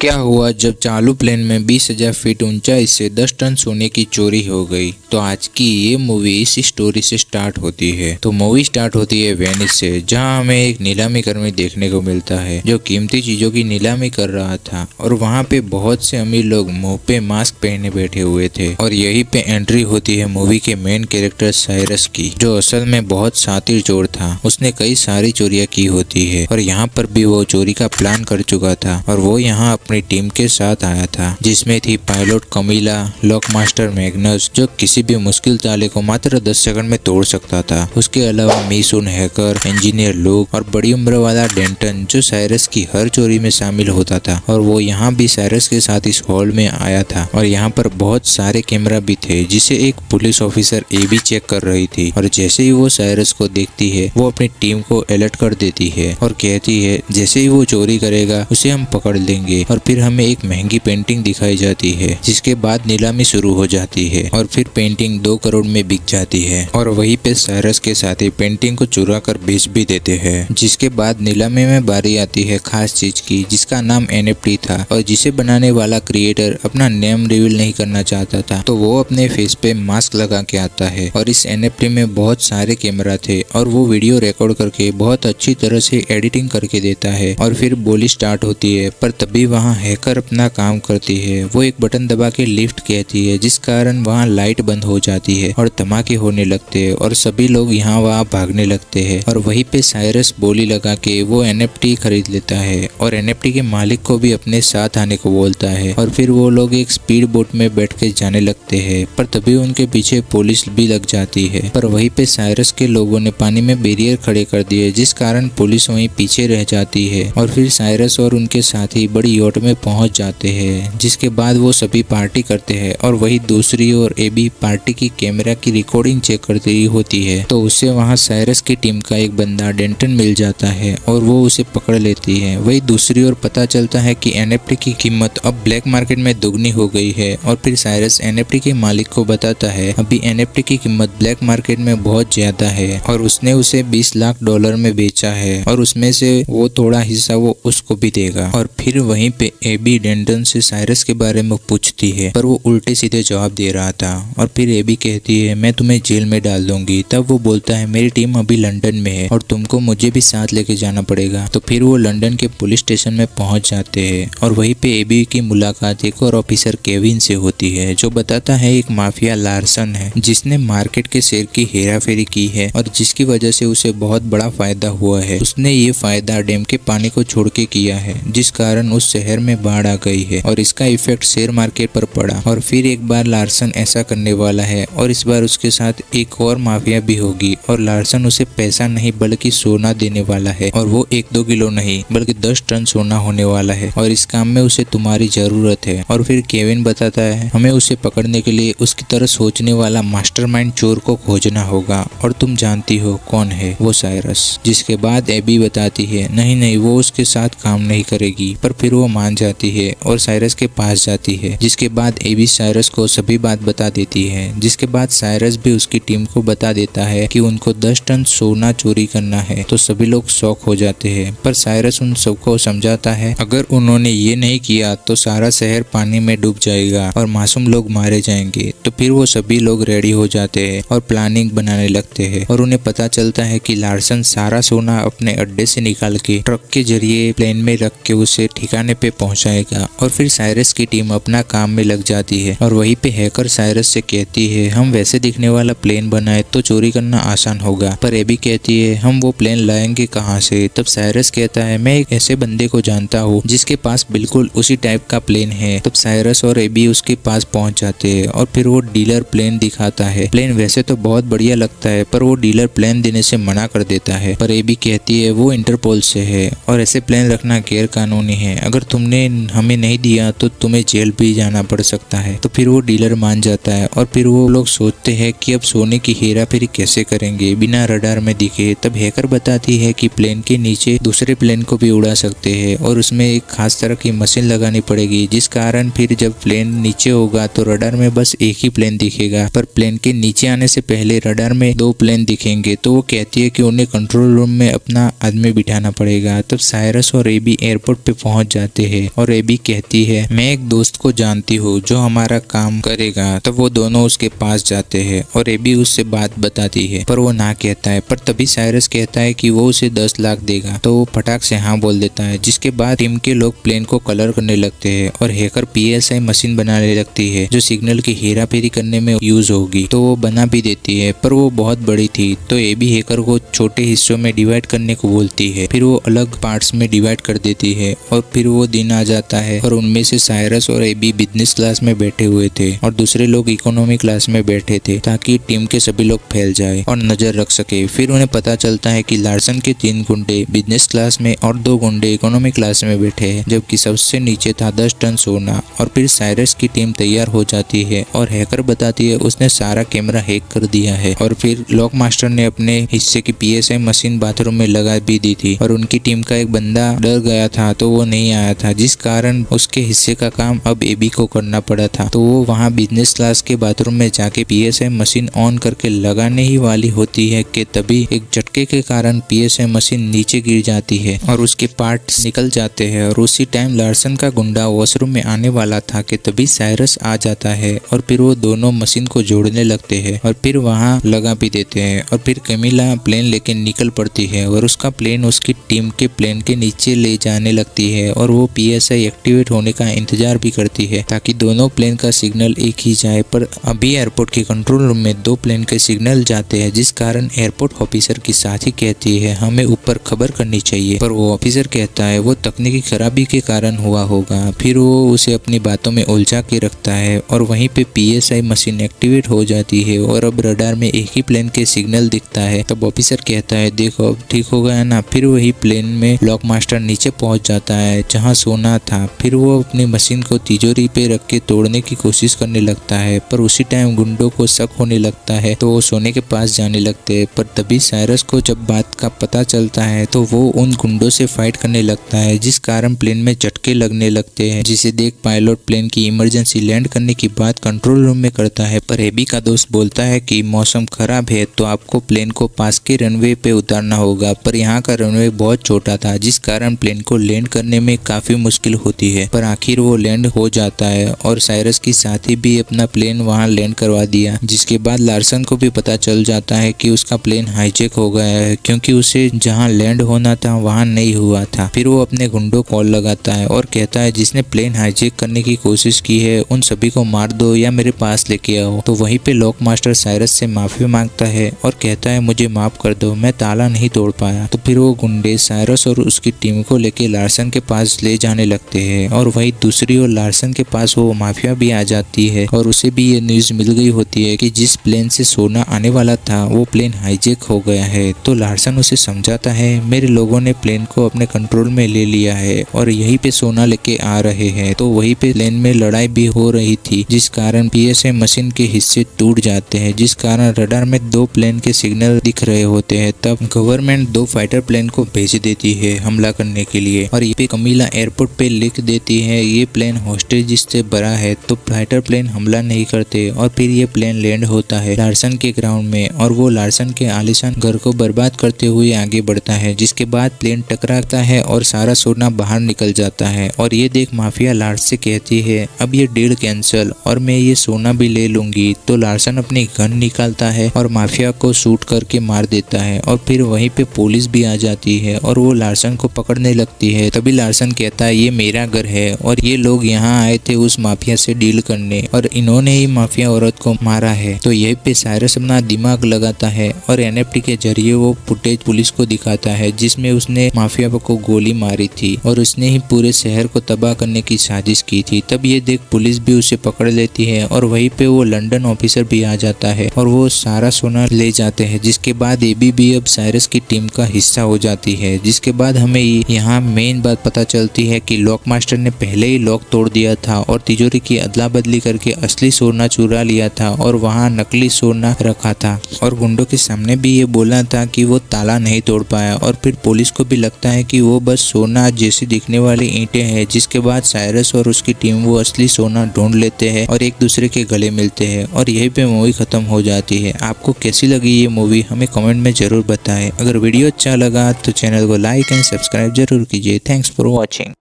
क्या हुआ जब चालू प्लेन में 20,000 फीट ऊंचाई से 10 टन सोने की चोरी हो गई। तो आज की ये मूवी इस स्टोरी से स्टार्ट होती है। तो मूवी स्टार्ट होती है वेनिस से, जहां हमें एक नीलामी कर्मी देखने को मिलता है जो कीमती चीजों की नीलामी कर रहा था। और वहां पे बहुत से अमीर लोग मुंह पे मास्क पहने बैठे हुए थे। और यही पे एंट्री होती है मूवी के मेन कैरेक्टर साइरस की, जो असल में बहुत शातिर चोर था। उसने कई सारी चोरियां की होती है और यहाँ पर भी वो चोरी का प्लान कर चुका था। और वो यहाँ अपनी टीम के साथ आया था, जिसमें थी पायलट कमीला, लॉक मास्टर मैग्नस जो किसी भी मुश्किल ताले को मात्र 10 सेकंड में तोड़ सकता था। उसके अलावा मीसुन हैकर, इंजीनियर लुक और बड़ी उम्र वाला डेंटन जो साइरस की हर चोरी में शामिल होता था। और वो यहाँ भी साइरस के साथ इस हॉल में आया था। और यहाँ पर बहुत सारे कैमरा भी थे, जिसे एक पुलिस ऑफिसर एबी चेक कर रही थी। और जैसे ही वो साइरस को देखती है, वो अपनी टीम को अलर्ट कर देती है और कहती है जैसे ही वो चोरी करेगा उसे हम पकड़ लेंगे। और फिर हमें एक महंगी पेंटिंग दिखाई जाती है, जिसके बाद नीलामी शुरू हो जाती है और फिर पेंटिंग 2 करोड़ में बिक जाती है। और वहीं पे साइरस के साथी पेंटिंग को चुरा कर बेच भी देते हैं। जिसके बाद नीलामी में बारी आती है खास चीज की, जिसका नाम NFT था और जिसे बनाने वाला क्रिएटर अपना नेम रिवील नहीं करना चाहता था। तो वो अपने फेस पे मास्क लगा के आता है और इस NFT में बहुत सारे कैमरा थे और वो वीडियो रिकॉर्ड करके बहुत अच्छी तरह से एडिटिंग करके देता है। और फिर बोली स्टार्ट होती है, पर तभी वहाँ हैकर अपना काम करती है। वो एक बटन दबा के लिफ्ट कहती है, जिस कारण वहाँ लाइट बंद हो जाती है और धमाके होने लगते हैं और सभी लोग यहाँ वहाँ भागने लगते हैं। और वहीं पे साइरस बोली लगा के वो NFT खरीद लेता है और NFT के मालिक को भी अपने साथ आने को बोलता है। और फिर वो लोग एक स्पीड बोट में बैठ के जाने लगते हैं, पर तभी उनके पीछे पुलिस भी लग जाती है। पर वहीं पे साइरस के लोगों ने पानी में बैरियर खड़े कर दिए, जिस कारण पुलिस वहीं पीछे रह जाती है। और फिर साइरस और उनके साथी बड़ी याट में पहुंच जाते हैं, जिसके बाद वो सभी पार्टी करते हैं। और वही दूसरी ओर एबी पार्टी की कैमरा की रिकॉर्डिंग चेक करती होती है। तो उससे वहां साइरस की टीम का एक बंदा डेंटन मिल जाता है और वो उसे पकड़ लेती है। वही दूसरी ओर पता चलता है कि NFT की कीमत अब ब्लैक मार्केट में दुगनी हो गई है। और फिर साइरस NFT के मालिक को बताता है अभी NFT की कीमत ब्लैक मार्केट में बहुत ज्यादा है और उसने उसे $20 लाख में बेचा है और उसमें से वो थोड़ा हिस्सा वो उसको भी देगा। और फिर वहीं पे एबी डेंटन से साइरस के बारे में पूछती है, पर वो उल्टे सीधे जवाब दे रहा था। और फिर एबी कहती है मैं तुम्हें जेल में डाल दूंगी। तब वो बोलता है मेरी टीम अभी लंदन में है और तुमको मुझे भी साथ लेके जाना पड़ेगा। तो फिर वो लंदन के पुलिस स्टेशन में पहुंच जाते हैं और वहीं पे एबी की मुलाकात एक और ऑफिसर केविन से होती है, जो बताता है एक माफिया लार्सन है जिसने मार्केट के शेयर की हेराफेरी की है और जिसकी वजह से उसे बहुत बड़ा फायदा हुआ है। उसने ये फायदा डैम के पानी को छोड़ के किया है, जिस कारण उस शहर में बाढ़ आ गई है और इसका इफेक्ट शेयर मार्केट पर पड़ा। और फिर एक बार लार्सन ऐसा करने वाला है और इस बार उसके साथ एक और माफिया भी होगी और लार्सन उसे पैसा नहीं बल्कि सोना देने वाला है। और वो 1-2 किलो नहीं बल्कि 10 टन सोना होने वाला है और इस काम में उसे तुम्हारी जरूरत है। और फिर केविन बताता है हमें उसे पकड़ने के लिए उसकी तरह सोचने वाला मास्टरमाइंड चोर को खोजना होगा और तुम जानती हो कौन है, वो साइरस। जिसके बाद एबी बताती है नहीं वो उसके साथ काम नहीं करेगी, पर फिर वो मान जाती है और साइरस के पास जाती है। जिसके बाद एबी साइरस को सभी बात बता देती है। जिसके बाद साइरस भी उसकी टीम को बता देता है कि उनको 10 टन सोना चोरी करना है। तो सभी लोग शॉक हो जाते हैं, पर साइरस उन सबको समझाता है अगर उन्होंने ये नहीं किया तो सारा शहर पानी में डूब जाएगा और मासूम लोग मारे जाएंगे। तो फिर वो सभी लोग रेडी हो जाते हैं और प्लानिंग बनाने लगते हैं। और उन्हें पता चलता है कि लार्सन सारा सोना अपने अड्डे से निकाल के ट्रक के जरिए प्लेन में रख के उसे ठिकाने पे पहुंचाएगा। और फिर साइरस की टीम अपना काम में लग जाती है। और वहीं पे हैकर साइरस से कहती है हम वैसे दिखने वाला प्लेन बनाए तो चोरी करना आसान होगा। पर एबी कहती है हम वो प्लेन लाएंगे कहाँ से। तब साइरस कहता है मैं एक ऐसे बंदे को जानता हूँ जिसके पास बिल्कुल उसी टाइप का प्लेन है। तब साइरस और एबी उसके पास पहुंच जाते हैं और फिर वो डीलर प्लेन दिखाता है। प्लेन वैसे तो बहुत बढ़िया लगता है, पर वो डीलर प्लेन देने से मना कर देता है। पर एबी कहती है वो इंटरपोल से है और ऐसे प्लेन रखना गैर कानूनी है। अगर तुमने हमें नहीं दिया तो तुम्हें जेल भी जाना पड़ सकता है। तो फिर वो डीलर मान जाता है और फिर वो लोग सोचते हैं कि अब सोने की हेरा फेरी कैसे करेंगे बिना रडार में दिखे। तब हैकर बताती है कि प्लेन के नीचे दूसरे प्लेन को भी उड़ा सकते हैं और उसमें एक खास तरह की मशीन लगानी पड़ेगी, जिस कारण फिर जब प्लेन नीचे होगा तो रडार में बस एक ही प्लेन दिखेगा। पर प्लेन के नीचे आने से पहले रडार में 2 प्लेन दिखेंगे। तो वो कहती है कि उन्हें कंट्रोल रूम में अपना आदमी बिठाना पड़ेगा। तब साइरस और एबी एयरपोर्ट पे पहुंच जाते हैं और एबी कहती है मैं एक दोस्त को जानती हूँ जो हमारा काम करेगा। तब वो दोनों उसके पास जाते हैं और एबी उससे बात बताती है पर वो ना कहता है। पर तभी साइरस कहता है कि वो उसे 10 लाख देगा तो वो फटाक से हाँ बोल देता है। जिसके बाद टीम के लोग प्लेन को कलर करने लगते हैं और हैकर PSI मशीन बनाने लगती है जो सिग्नल की हेराफेरी करने में यूज होगी। तो वो बना भी देती है पर वो बहुत बड़ी थी तो एबी हैकर को छोटे हिस्सों में डिवाइड करने को बोलती है। फिर वो अलग पार्ट्स में डिवाइड कर देती है और फिर वो दिन आ जाता है और उनमें से साइरस और एबी बिजनेस क्लास में बैठे हुए थे और दूसरे लोग इकोनॉमी क्लास में बैठे थे ताकि टीम के सभी लोग फैल जाए और नजर रख सके। फिर उन्हें पता चलता है कि लार्सन के 3 गुंडे बिजनेस क्लास में और 2 गुंडे इकोनॉमी क्लास में बैठे हैं जबकि सबसे नीचे था 10 टन सोना। और फिर साइरस की टीम तैयार हो जाती है और हैकर बताती है उसने सारा कैमरा हैक कर दिया है। और फिर लॉक मास्टर ने अपने हिस्से की PSI मशीन बाथरूम में लगा भी दी थी और उनकी टीम का एक बंदा डर गया था तो वो नहीं आया था जिस कारण उसके हिस्से का काम अब एबी को करना पड़ा था। तो वो वहाँ बिजनेस क्लास के बाथरूम में जाके PSI मशीन ऑन करके लगाने ही वाली होती है कि तभी एक झटके के कारण PSI मशीन नीचे गिर जाती है और उसके पार्ट्स निकल जाते हैं। और उसी टाइम लार्सन का गुंडा वॉशरूम में आने वाला था कि तभी साइरस आ जाता है और फिर वो दोनों मशीन को जोड़ने लगते हैं और फिर वहाँ लगा भी देते हैं। और फिर कैमिला प्लेन लेके निकल पड़ती है और उसका प्लेन उसकी टीम के प्लेन के नीचे ले जाने लगती है और वो PSI एक्टिवेट होने का इंतजार भी करती है ताकि दोनों प्लेन का सिग्नल एक ही जाए। पर अभी एयरपोर्ट के कंट्रोल रूम में 2 प्लेन के सिग्नल जाते हैं जिस कारण एयरपोर्ट ऑफिसर की साथी कहती है हमें ऊपर खबर करनी चाहिए। पर वो ऑफिसर कहता है वो तकनीकी खराबी के कारण हुआ होगा। फिर वो उसे अपनी बातों में उलझा के रखता है और वहीं पे PSI मशीन एक्टिवेट हो जाती है और अब रडार में एक ही प्लेन के सिग्नल दिखता है। तब ऑफिसर कहता है देखो अब ठीक हो गया ना। फिर वही प्लेन में लॉक मास्टर नीचे पहुंच जाता है जहां सोना था। फिर वो अपनी मशीन को तिजोरी पे रख के तोड़ने की कोशिश करने लगता है पर उसी टाइम गुंडों को शक होने लगता है तो वो सोने के पास जाने लगते हैं। पर तभी साइरस को जब बात का पता चलता है तो वो उन गुंडों से फाइट करने लगता है जिस कारण प्लेन में झटके लगने लगते हैं जिसे देख पायलट प्लेन की इमरजेंसी लैंड करने की बात कंट्रोल रूम में करता है। पर एबी का दोस्त बोलता है कि मौसम खराब है तो आपको प्लेन को पास के रनवे पे उतारना होगा। पर यहाँ का रनवे बहुत छोटा था जिस कारण प्लेन को लैंड करने में काफी मुश्किल होती है। पर आखिर वो लैंड हो जाता है और साइरस की साथी भी अपना प्लेन वहाँ लैंड करवा दिया। जिसके बाद लार्सन को भी पता चल जाता है कि उसका प्लेन हाईजैक हो गया है क्योंकि उसे जहाँ लैंड होना था वहाँ नहीं हुआ था। फिर वो अपने गुंडों कॉल लगाता है और कहता है जिसने प्लेन हाईजैक करने की कोशिश की है उन सभी को मार दो या मेरे पास लेके आओ। तो वहीं पे लॉक मास्टर साइरस से माफी मांगता है और कहता है मुझे माफ कर दो मैं ताला नहीं तोड़ पाया। तो फिर वो गुंडे साइरस और उसकी टीम को लेके लार्सन के पास ले जाने लगते हैं और वहीं दूसरी ओर लार्सन के पास वो माफिया भी आ जाती है और उसे भी ये न्यूज मिल गई होती है कि जिस प्लेन से सोना आने वाला था वो प्लेन हाईजैक हो गया है। तो लार्सन उसे समझाता है मेरे लोगों ने प्लेन को अपने कंट्रोल में ले लिया है और यहीं पे सोना लेके आ रहे हैं। तो वहीं पे प्लेन में लड़ाई भी हो रही थी जिस कारण PSI मशीन के हिस्से टूट जाते हैं जिस कारण रडार में 2 प्लेन के सिग्नल दिख रहे होते हैं। तब गवर्नमेंट 2 फाइटर प्लेन को भेज देती है हमला करने के लिए और ये कमीला एयरपोर्ट पे लिख देती है ये प्लेन हॉस्टेज से बड़ा है तो फाइटर प्लेन हमला नहीं करते। और फिर ये प्लेन लैंड होता है लार्सन के ग्राउंड में और वो लार्सन के आलीशान घर को बर्बाद करते हुए आगे बढ़ता है। जिसके बाद प्लेन टकराता है और सारा सोना बाहर निकल जाता है और ये देख माफिया लार्स से कहती है अब ये डील कैंसिल और मैं ये सोना भी ले लूंगी। तो लार्सन अपनी गन निकालता है और माफिया को शूट करके मार देता है और फिर वहीं पे पुलिस भी आ जाती है और वो लार्सन को पकड़ने लगती है। तभी लार्सन कहता है ये मेरा घर है और ये लोग यहाँ आए थे उस माफिया से डील करने और इन्होंने ही माफिया औरत को मारा है। तो यही पे साइरस अपना दिमाग लगाता है और NFT के जरिए वो फुटेज पुलिस को दिखाता है जिसमें उसने माफिया को गोली मारी थी और उसने ही पूरे शहर को तबाह करने की साजिश की थी। तब ये देख पुलिस भी उसे पकड़ लेती है और वहीं पे वो लंदन ऑफिसर भी आ जाता है और वो सारा सोना ले जाते हैं। जिसके बाद एबी भी अब साइरस की टीम का हिस्सा हो जाती है। जिसके बाद हमें यहाँ मेन बात पता चलती है कि लॉक मास्टर ने पहले ही लॉक तोड़ दिया था और तिजोरी की अदला बदली करके असली सोना चुरा लिया था और वहाँ नकली सोना रखा था और गुंडों के सामने भी ये बोला था कि वो ताला नहीं तोड़ पाया। और फिर पुलिस को भी लगता है कि वो बस सोना जैसी दिखने वाली ईंटें हैं। जिसके बाद साइरस और उसकी टीम वो असली सोना ढूंढ लेते हैं और एक दूसरे के गले मिलते हैं और यहीं पे मूवी खत्म हो जाती है। आपको कैसी लगी ये मूवी हमें कमेंट में जरूर बताएं। अगर वीडियो अच्छा लगा तो चैनल को लाइक एंड सब्सक्राइब जरूर कीजिए। Thanks for watching.